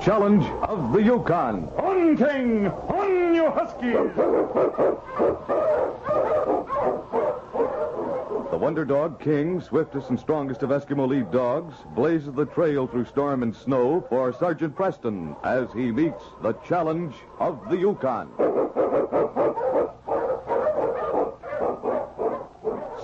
challenge of the Yukon. On, King! On, you huskies! The wonder dog King, swiftest and strongest of Eskimo lead dogs, blazes the trail through storm and snow for Sergeant Preston as he meets the challenge of the Yukon.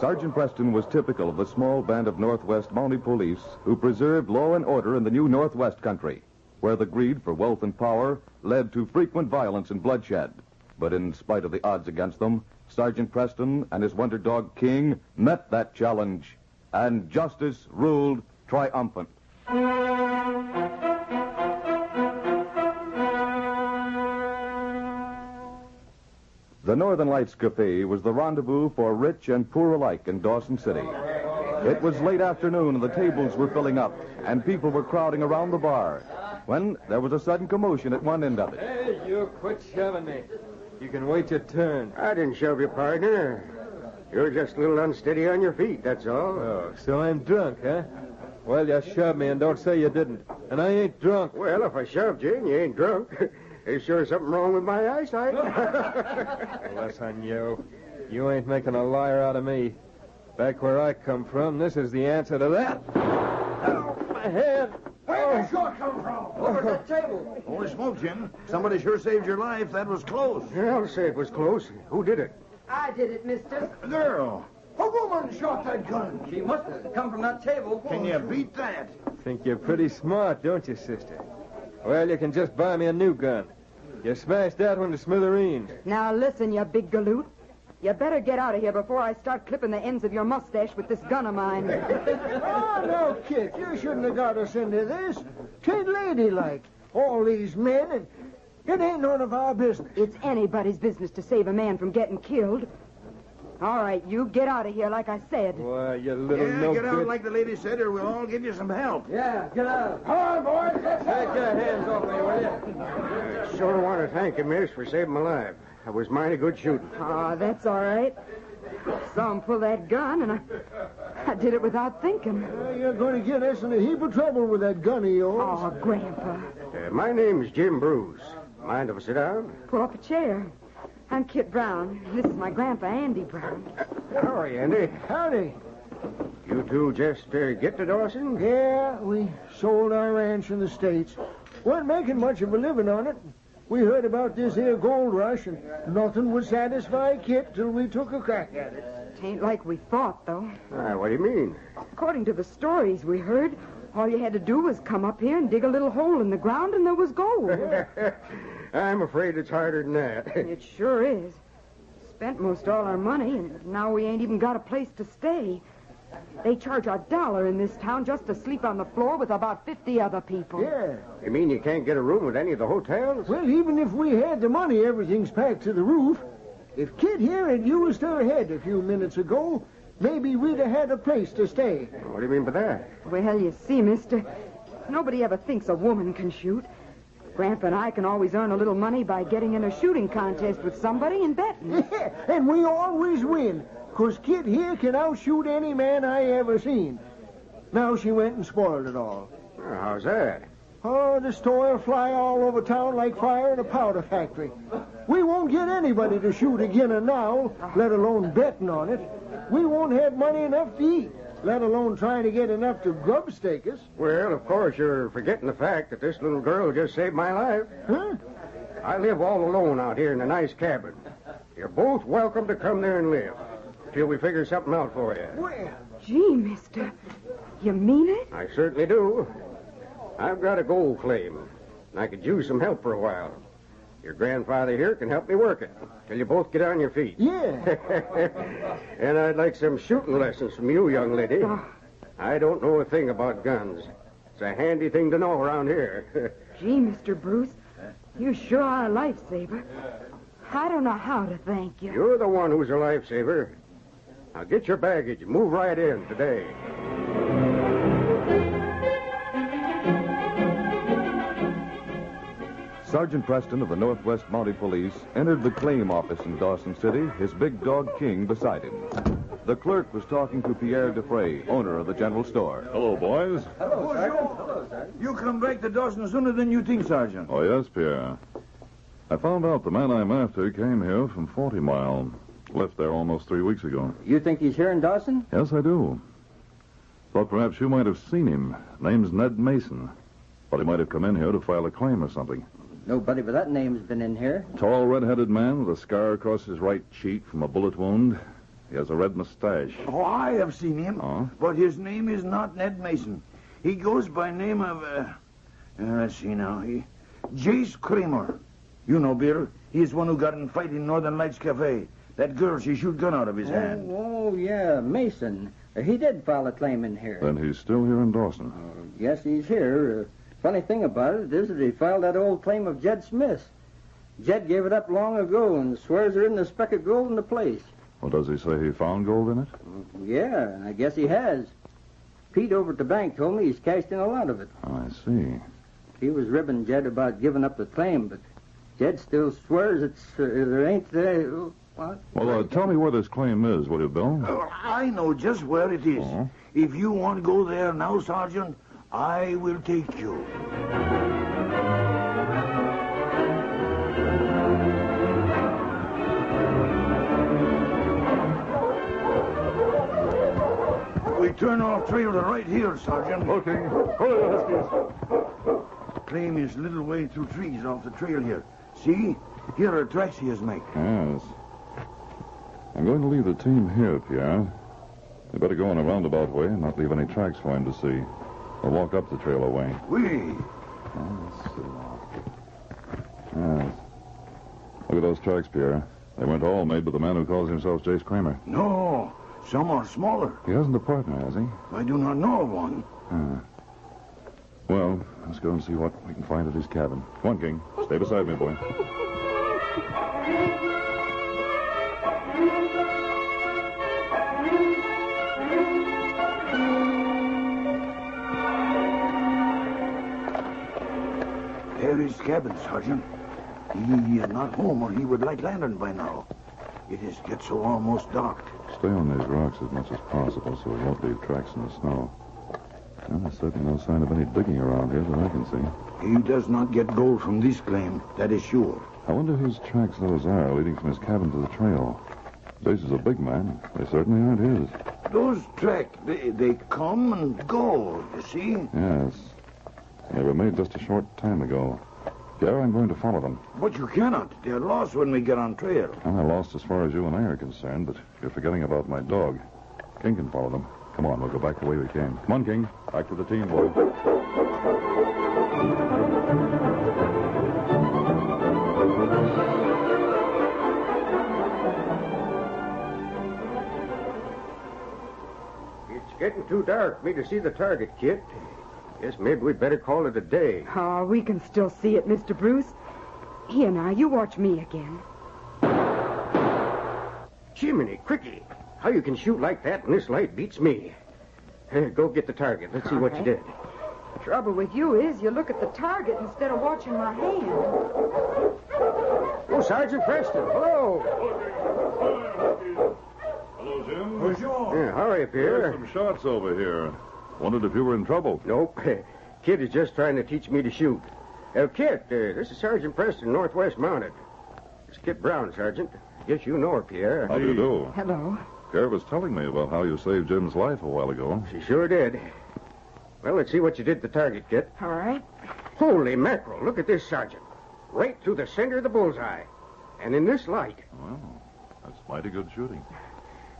Sergeant Preston was typical of the small band of Northwest Mounted Police who preserved law and order in the new Northwest country, where the greed for wealth and power led to frequent violence and bloodshed. But in spite of the odds against them, Sergeant Preston and his wonder dog King met that challenge, and justice ruled triumphant. The Northern Lights Cafe was the rendezvous for rich and poor alike in Dawson City. It was late afternoon and the tables were filling up, and people were crowding around the bar, when there was a sudden commotion at one end of it. Hey, you quit shoving me. You can wait your turn. I didn't shove you, partner. You're just a little unsteady on your feet, that's all. Oh, so I'm drunk, huh? Well, you shoved me and don't say you didn't. And I ain't drunk. Well, if I shoved you and you ain't drunk, there's sure something wrong with my eyesight. Listen, you ain't making a liar out of me. Back where I come from, this is the answer to that. Oh, my head. Where did the shot come from? Over that table. Holy smoke, Jim. Somebody sure saved your life. That was close. Yeah, I'll say it was close. Who did it? I did it, mister. A girl. A woman shot that gun. She must have come from that table. Can you beat that? Think you're pretty smart, don't you, sister? Well, you can just buy me a new gun. You smashed that one to smithereens. Now listen, you big galoot. You better get out of here before I start clipping the ends of your mustache with this gun of mine. Oh, no, Kit. You shouldn't have got us into this. 'Tain't ladylike. All these men, and it ain't none of our business. It's anybody's business to save a man from getting killed. All right, you get out of here like I said. Why, you little Yeah, no get out good. like the lady said, or we'll all give you some help. Yeah, get out. Come on, boys. Let's Take your hands off me, will you? I sure want to thank you, miss, for saving my life. That was mighty good shooting. Oh, that's all right. Saw him pull that gun, and I did it without thinking. You're going to get us in a heap of trouble with that gun of yours. Oh, Grandpa. My name's Jim Bruce. Mind if I sit down? Pull up a chair. I'm Kit Brown. This is my grandpa, Andy Brown. How are you, Andy? Howdy. You two just get to Dawson? Yeah, we sold our ranch in the States. Weren't making much of a living on it. We heard about this here gold rush, and nothing would satisfy Kit till we took a crack at it. Tain't like we thought, though. What do you mean? According to the stories we heard, all you had to do was come up here and dig a little hole in the ground, and there was gold. I'm afraid it's harder than that. It sure is. Spent most all our money, and now we ain't even got a place to stay. They charge $1 in this town just to sleep on the floor with about 50 other people. Yeah. You mean you can't get a room with any of the hotels? Well, even if we had the money, everything's packed to the roof. If Kit here had used her head a few minutes ago, maybe we'd have had a place to stay. What do you mean by that? Well, you see, mister, nobody ever thinks a woman can shoot. Grandpa and I can always earn a little money by getting in a shooting contest with somebody and betting. Yeah, and we always win, 'cause Kit here can outshoot any man I ever seen. Now she went and spoiled it all. How's that? Oh, the story fly all over town like fire in a powder factory. We won't get anybody to shoot again now, let alone betting on it. We won't have money enough to eat, let alone trying to get enough to grub stake us. Well, of course, you're forgetting the fact that this little girl just saved my life. Huh? I live all alone out here in a nice cabin. You're both welcome to come there and live, till we figure something out for you. Well, Gee, mister, you mean it? I certainly do. I've got a gold claim, and I could use some help for a while. Your grandfather here can help me work it, till you both get on your feet. yeah. And I'd like some shooting lessons from you, young lady. I don't know a thing about guns. It's a handy thing to know around here. Gee, Mr. Bruce, you sure are a lifesaver. I don't know how to thank you. You're the one who's a lifesaver. Now get your baggage and move right in today. Sergeant Preston of the Northwest Mounted Police entered the claim office in Dawson City, his big dog King beside him. The clerk was talking to Pierre Defray, owner of the general store. Hello, boys. Hello, Sergeant. You come back to Dawson sooner than you think, Sergeant. Oh, yes, Pierre. I found out the man I'm after came here from 40 Mile. Left there almost 3 weeks ago. You think he's here in Dawson? Yes, I do. Thought perhaps you might have seen him. Name's Ned Mason. Thought he might have come in here to file a claim or something. Nobody with that name's been in here. Tall, red-headed man with a scar across his right cheek from a bullet wound. He has a red mustache. Oh, I have seen him. Oh? But his name is not Ned Mason. He goes by name of, let's see now. Jace Kramer. You know, Bill. He's the one who got in fight in Northern Lights Cafe. That girl, she shoot gun out of his hand. Oh, yeah, Mason. He did file a claim in here. Then he's still here in Dawson. Yes, he's here. Funny thing about it is that he filed that old claim of Jed Smith's. Jed gave it up long ago and swears there isn't a speck of gold in the place. Well, does he say he found gold in it? Yeah, I guess he has. Pete over at the bank told me he's cashed in a lot of it. I see. He was ribbing Jed about giving up the claim, but Jed still swears there ain't... what? Well, tell me where this claim is, will you, Bill? Oh, I know just where it is. Oh. If you want to go there now, Sergeant, I will take you. We turn off trail to right here, Sergeant. Okay. Hold it, Huskies. Claim is a little way through trees off the trail here. See? Here are tracks he has made. Yes. I'm going to leave the team here, Pierre. You better go in a roundabout way and not leave any tracks for him to see. I'll walk up the trail away. Oui. Let's see. Yes. Look at those tracks, Pierre. They weren't all made by the man who calls himself Jace Kramer. No, some are smaller. He hasn't a partner, has he? I do not know of one. Well, let's go and see what we can find at his cabin. Come on, King. Stay beside me, boy. There is cabin, Sergeant. He is not home, or he would light lantern by now. It is get so almost dark. Stay on these rocks as much as possible so we won't leave tracks in the snow. Well, there's certainly no sign of any digging around here that I can see. He does not get gold from this claim, that is sure. I wonder whose tracks those are leading from his cabin to the trail. Jace is a big man. They certainly aren't his. Those tracks, they come and go, you see? Yes. They were made just a short time ago. Pierre, I'm going to follow them. But you cannot. They're lost when we get on trail. Well, they're lost as far as you and I are concerned, but you're forgetting about my dog. King can follow them. Come on, we'll go back the way we came. Come on, King. Back to the team, boy. It's getting too dark for me to see the target, Kit. Guess maybe we'd better call it a day. Oh, we can still see it, Mr. Bruce. Here now, you watch me again. Jiminy, Cricky. How you can shoot like that in this light beats me. Go get the target. Let's see what you did. Trouble with you is you look at the target instead of watching my hand. Oh, Sergeant Preston. Hello. Hello, Jim. Bonjour. Yeah, how are you, Pierre? There's some shots over here. Wondered if you were in trouble. Nope. Kid is just trying to teach me to shoot. Kit, this is Sergeant Preston, Northwest Mounted. It's Kit Brown, Sergeant. Guess you know her, Pierre. How do you do? Hello. Pierre was telling me about how you saved Jim's life a while ago. She sure did. Well, let's see what you did to the target, Kit. All right. Holy mackerel, look at this, Sergeant. Right through the center of the bullseye. And in this light. Well, that's mighty good shooting.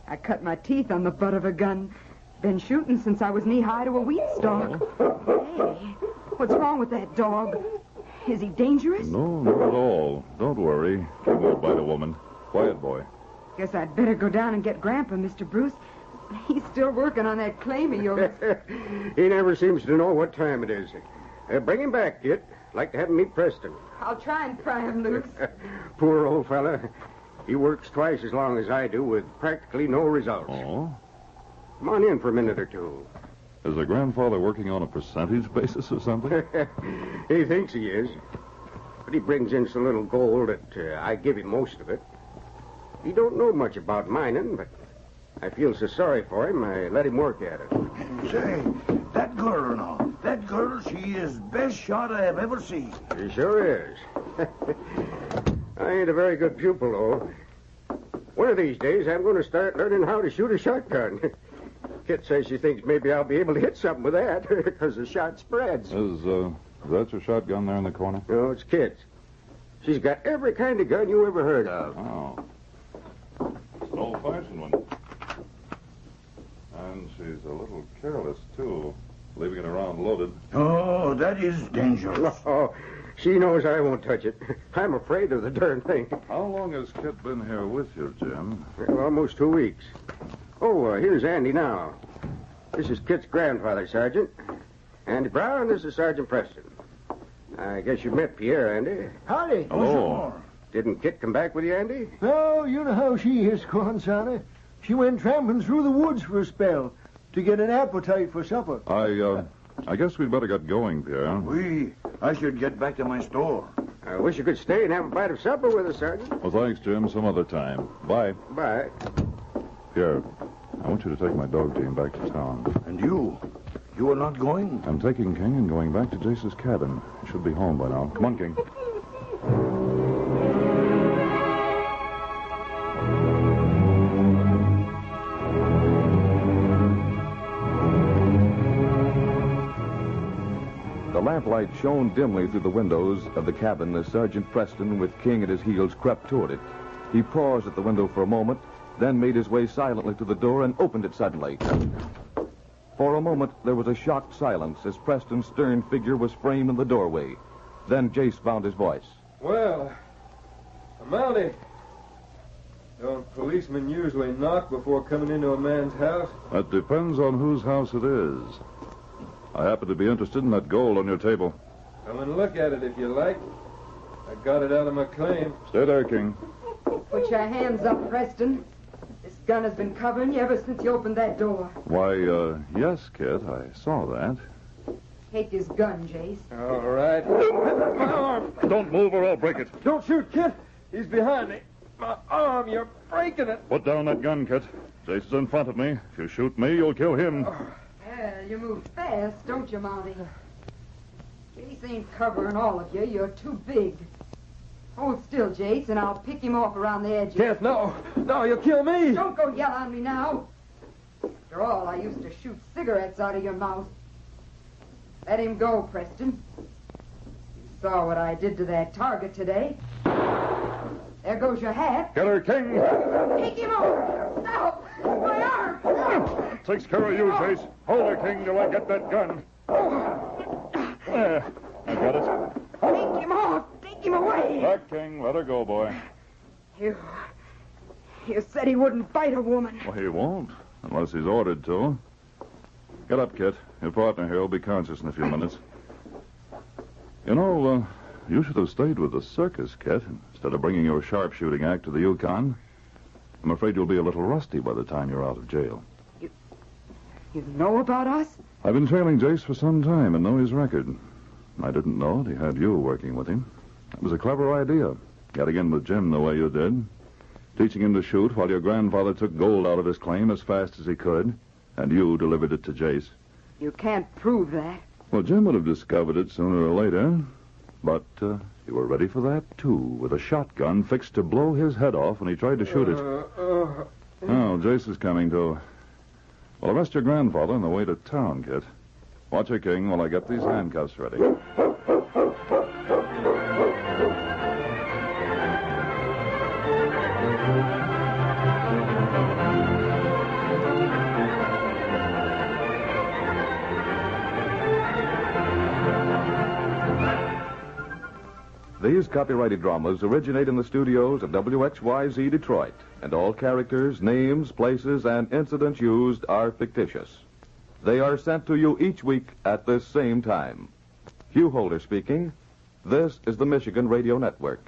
I cut my teeth on the butt of a gun. Been shooting since I was knee-high to a wheat stalk. Hey, what's wrong with that dog? Is he dangerous? No, not at all. Don't worry. He won't bite a woman. Quiet, boy. Guess I'd better go down and get Grandpa, Mr. Bruce. He's still working on that claim of yours. He never seems to know what time it is. Bring him back, Kit. Like to have him meet Preston. I'll try and pry him loose. Poor old fella. He works twice as long as I do with practically no results. Oh? Come on in for a minute or two. Is the grandfather working on a percentage basis or something? He thinks he is. But he brings in so little gold that I give him most of it. He don't know much about mining, but I feel so sorry for him, I let him work at it. Say, that girl now, that That girl, she is best shot I have ever seen. She sure is. I ain't a very good pupil, though. One of these days, I'm going to start learning how to shoot a shotgun. Kit says she thinks maybe I'll be able to hit something with that, because the shot spreads. Is that your shotgun there in the corner? No, it's Kit's. She's got every kind of gun you ever heard of. Oh. It's an old-fashioned one. And she's a little careless, too, leaving it around loaded. Oh, that is dangerous. Oh, she knows I won't touch it. I'm afraid of the darn thing. How long has Kit been here with you, Jim? Well, almost 2 weeks. Oh, here's Andy now. This is Kit's grandfather, Sergeant. Andy Brown, this is Sergeant Preston. I guess you met Pierre, Andy. Howdy. Hello. Didn't Kit come back with you, Andy? Oh, you know how she is, Consana. She went tramping through the woods for a spell to get an appetite for supper. I guess we'd better get going, Pierre. I should get back to my store. I wish you could stay and have a bite of supper with us, Sergeant. Well, thanks, Jim. Some other time. Bye. Bye. Pierre, I want you to take my dog team back to town. And you? You are not going? I'm taking King and going back to Jace's cabin. He should be home by now. Come on, King. The lamplight shone dimly through the windows of the cabin as Sergeant Preston, with King at his heels, crept toward it. He paused at the window for a moment, then made his way silently to the door and opened it suddenly. For a moment, there was a shocked silence as Preston's stern figure was framed in the doorway. Then Jace found his voice. Well, Mountie, don't policemen usually knock before coming into a man's house? That depends on whose house it is. I happen to be interested in that gold on your table. Come and look at it if you like. I got it out of my claim. Stay there, King. Put your hands up, Preston. This gun has been covering you ever since you opened that door. Why, yes, Kit, I saw that. Take his gun, Jace. All right. My arm. Don't move or I'll break it. Don't shoot, Kit. He's behind me. My arm, you're breaking it. Put down that gun, Kit. Jace is in front of me. If you shoot me, you'll kill him. Well, you move fast, don't you, Mountie? Jace ain't covering all of you. You're too big. Hold still, Jace, and I'll pick him off around the edges. Kit, no. No, you'll kill me. Don't go yell on me now. After all, I used to shoot cigarettes out of your mouth. Let him go, Preston. You saw what I did to that target today. There goes your hat. Get her, King. Take him off. Stop. My arm. Takes care of you, Jace. Hold her, King, till I get that gun. There. I got it. Take him off. Take him away. Back, King. Let her go, boy. You said he wouldn't bite a woman. Well, he won't, unless he's ordered to. Get up, Kit. Your partner here will be conscious in a few minutes. You know, you should have stayed with the circus, Kit, instead of bringing your sharpshooting act to the Yukon. I'm afraid you'll be a little rusty by the time you're out of jail. You know about us? I've been trailing Jace for some time and know his record. I didn't know that he had you working with him. It was a clever idea, getting in with Jim the way you did. Teaching him to shoot while your grandfather took gold out of his claim as fast as he could, and you delivered it to Jace. You can't prove that. Well, Jim would have discovered it sooner or later. But you were ready for that, too, with a shotgun fixed to blow his head off when he tried to shoot it. Oh, Jace is coming, too. Well, arrest your grandfather on the way to town, Kit. Watch her, King, while I get these handcuffs ready. These copyrighted dramas originate in the studios of WXYZ Detroit, and all characters, names, places, and incidents used are fictitious. They are sent to you each week at this same time. Hugh Holder speaking. This is the Michigan Radio Network.